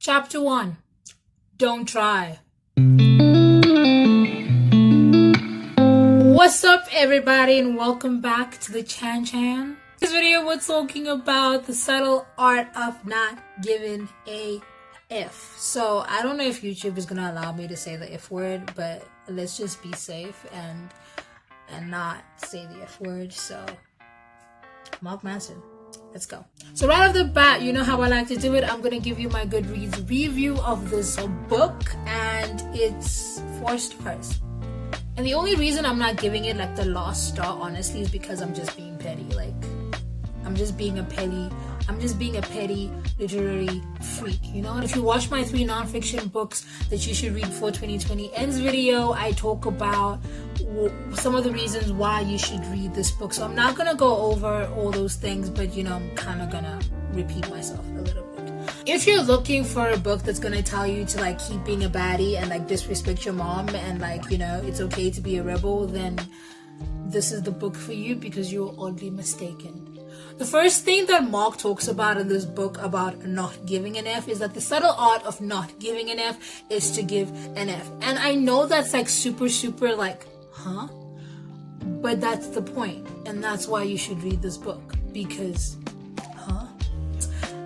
Chapter 1. Don't try. What's up, everybody, and welcome back to the Chan. This video we're talking about the subtle art of not giving a F. So I don't know if YouTube is gonna allow me to say the F word, but let's just be safe and not say the F word. So Mark Manson. Let's go. So right off the bat, you know how I like to do it. I'm going to give you my Goodreads review of this book, and it's 4 stars. And the only reason I'm not giving it like the last star, honestly, is because I'm just being petty. I'm just being a petty literary freak, you know? And if you watch my 3 nonfiction books that you should read before 2020 ends video, I talk about some of the reasons why you should read this book. So I'm not gonna go over all those things, but you know, I'm kind of gonna repeat myself a little bit. If you're looking for a book that's gonna tell you to like keep being a baddie and like disrespect your mom and like, you know, it's okay to be a rebel, then this is the book for you, because you're oddly mistaken. The first thing that Mark talks about in this book about not giving an F is that the subtle art of not giving an F is to give an F. And I know that's like super like, huh? But that's the point, and that's why you should read this book, because, huh?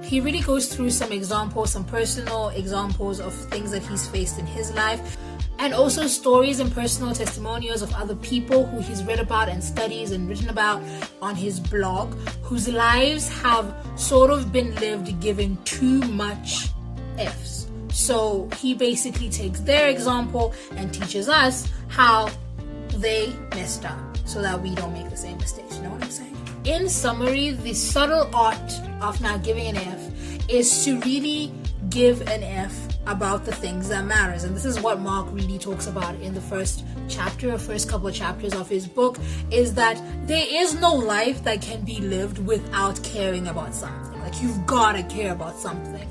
He really goes through some examples, some personal examples of things that he's faced in his life, and also stories and personal testimonials of other people who he's read about and studies and written about on his blog, whose lives have sort of been lived giving too much Fs. So he basically takes their example and teaches us how they messed up so that we don't make the same mistakes. You know what I'm saying? In summary, the subtle art of not giving an F is to really give an F about the things that matters. And this is what Mark really talks about in the first couple of chapters of his book, is that there is no life that can be lived without caring about something. Like, you've got to care about something.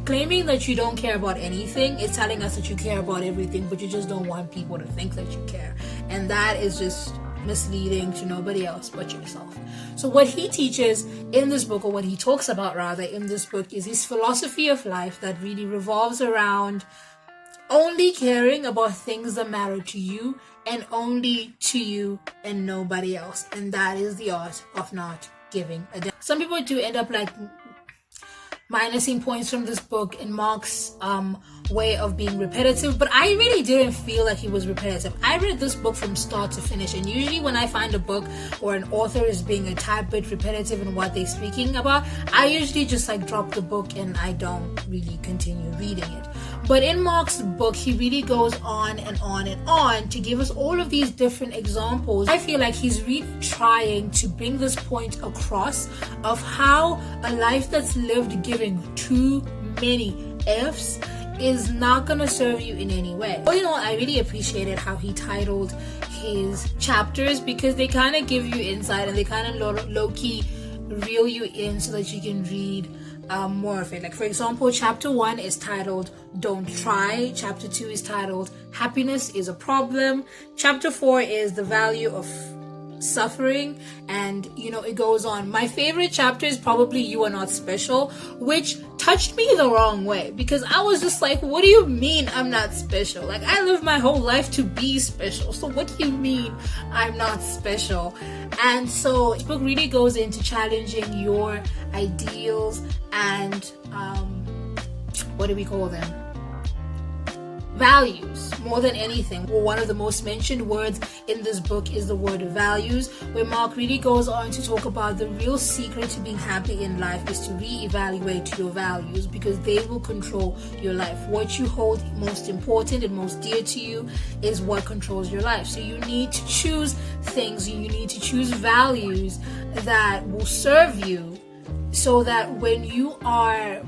Claiming that you don't care about anything is telling us that you care about everything, but you just don't want people to think that you care. And that is just misleading to nobody else but yourself. So what he teaches in this book, or what he talks about rather in this book, is his philosophy of life that really revolves around only caring about things that matter to you, and only to you and nobody else. And that is the art of not giving a damn. Some people do end up like minusing points from this book in Mark's way of being repetitive, but I really didn't feel like he was repetitive. I read this book from start to finish, and usually when I find a book or an author is being a tad bit repetitive in what they're speaking about, I usually just like drop the book and I don't really continue reading it. But in Mark's book, he really goes on and on and on to give us all of these different examples. I feel like he's really trying to bring this point across of how a life that's lived giving too many Fs is not gonna serve you in any way. Well, you know, I really appreciated how he titled his chapters, because they kind of give you insight and they kind of low-key reel you in so that you can read more of it. Like, for example, chapter 1 is titled Don't Try. Chapter 2 is titled Happiness is a Problem. Chapter 4 is The Value of Suffering, and you know, it goes on. My favorite chapter is probably You Are Not Special, which touched me the wrong way, because I was just like, what do you mean I'm not special? Like, I live my whole life to be special, so what do you mean I'm not special? And so this book really goes into challenging your ideals and what do we call them? Values, more than anything. Well, one of the most mentioned words in this book is the word values, where Mark really goes on to talk about the real secret to being happy in life is to reevaluate your values, because they will control your life. What you hold most important and most dear to you is what controls your life. So you need to choose things, you need to choose values that will serve you, so that when you are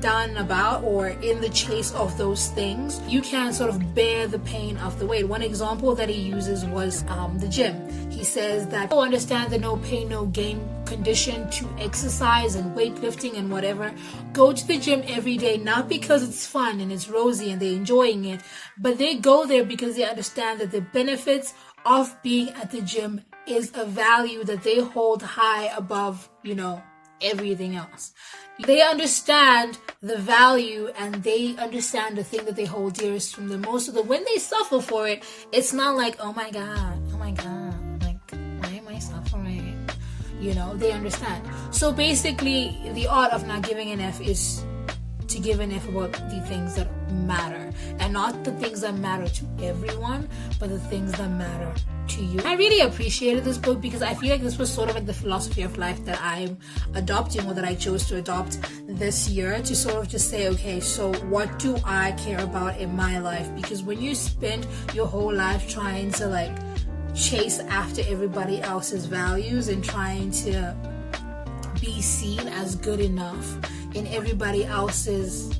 done about or in the chase of those things, you can sort of bear the pain of the weight. One example that he uses was the gym. He says that people understand the no pain no gain condition to exercise and weightlifting and whatever, go to the gym every day, not because it's fun and it's rosy and they're enjoying it, but they go there because they understand that the benefits of being at the gym is a value that they hold high above, you know, everything else. They understand the value and they understand the thing that they hold dearest from the most. So when they suffer for it, it's not like, oh my God, like, why am I suffering? You know, they understand. So basically, the art of not giving an F is to give an F about the things that matter, and not the things that matter to everyone, but the things that matter to you. I really appreciated this book because I feel like this was sort of like the philosophy of life that I'm adopting, or that I chose to adopt this year, to sort of just say, okay, so what do I care about in my life? Because when you spend your whole life trying to like chase after everybody else's values and trying to be seen as good enough in everybody else's,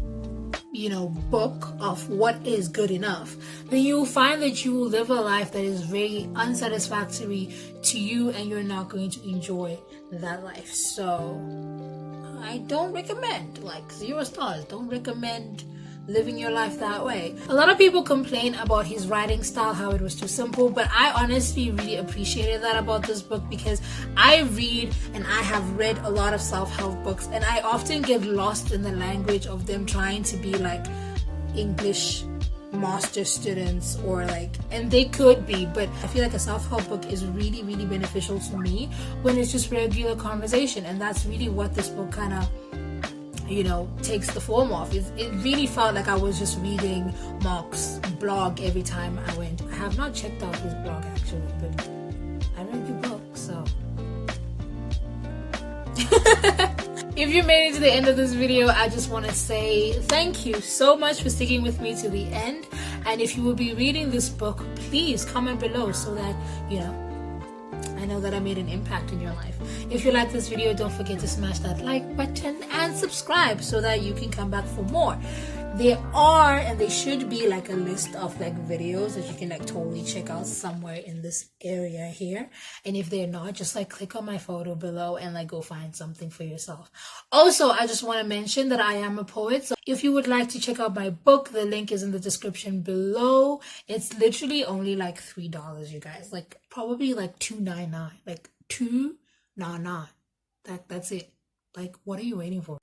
you know, book of what is good enough, then you'll find that you will live a life that is very unsatisfactory to you, and you're not going to enjoy that life. So I don't recommend, like 0 stars, don't recommend living your life that way. A lot of people complain about his writing style, how it was too simple, but I honestly really appreciated that about this book, because I read and I have read a lot of self-help books, and I often get lost in the language of them trying to be like English master students, or like, and they could be, but I feel like a self-help book is really, really beneficial to me when it's just regular conversation, and that's really what this book kind of, you know, takes the form of. It really felt like I was just reading Mark's blog every time I went. I have not checked out his blog actually, but I read your book, so. If you made it to the end of this video, I just want to say thank you so much for sticking with me to the end. And if you will be reading this book, please comment below so that, you know, I know that I made an impact in your life. If you like this video, don't forget to smash that like button and subscribe so that you can come back for more. There are, and there should be, like a list of like videos that you can like totally check out somewhere in this area here. And if they're not, just like click on my photo below and like go find something for yourself. Also, I just want to mention that I am a poet. So if you would like to check out my book, the link is in the description below. It's literally only like $3, you guys. Like probably like $2.99. Like $2.99. That's it. Like, what are you waiting for?